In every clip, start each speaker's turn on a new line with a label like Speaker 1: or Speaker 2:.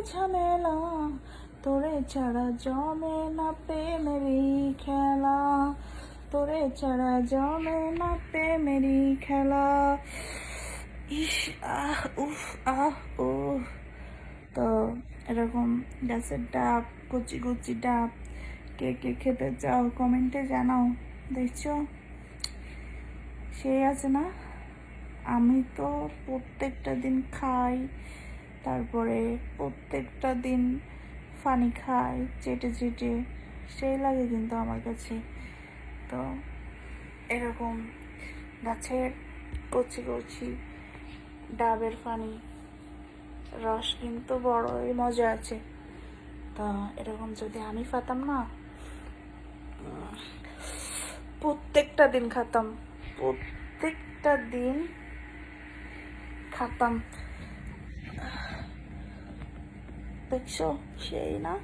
Speaker 1: ঝামেলা, তোরে ছাড়া জমে না প্রেমেরই খেলা, তোরে ছাড়া জমে না প্রেমেরই খেলা। ইস, আহ উফ, আহ ও। তো এরকম গাছের ডাব, কচি কচি ডাব কে কে খেতে চাও কমেন্টে জানাও। দেখছো সেই আছে না, আমি তো প্রত্যেকটা দিন খাই, তারপরে প্রত্যেকটা দিন ফানি খাই চেটে চেটে, সেই লাগে কিন্তু আমার কাছে। তো এরকম গাছের কচি কচি ডাবের ফানি রস কিন্তু বড়ই মজা আছে। তা এরকম যদি আমি পাতাম না, প্রত্যেকটা দিন খাতাম, প্রত্যেকটা দিন খাতাম। দেখছো সেই না,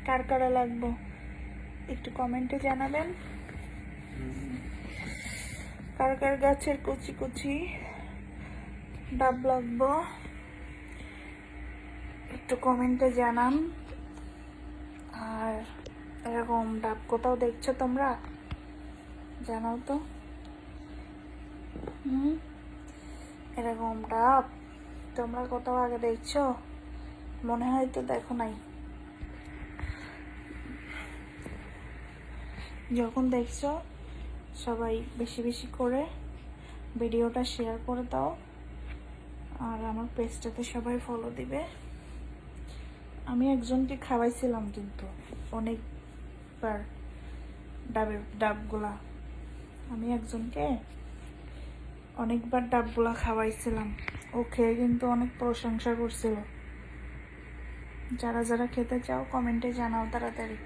Speaker 1: কার কারা লাগবো একটু কমেন্টে জানাবেন। কার কার গাছের কচি কচি ডাব লাগবো একটু কমেন্টে জানান। আর এরকম ডাব কোথাও দেখছো তোমরা, জানাও তো। এরকম ডাব তোমরা কোথাও আগে দেখছো? মনে হয় তো দেখো নাই। যখন দেখছো সবাই বেশি বেশি করে ভিডিওটা শেয়ার করে দাও, আর আমার পেজটাতে সবাই ফলো দিবে। আমি একজনকে খাওয়াইছিলাম কিন্তু অনেকবার ডাবগুলা, আমি একজনকে অনেকবার ডাবগুলা খাওয়াইছিলাম, ও খেয়ে কিন্তু অনেক প্রশংসা করছিল। যারা যারা খেতে চাও কমেন্টে জানাও তাড়াতাড়ি।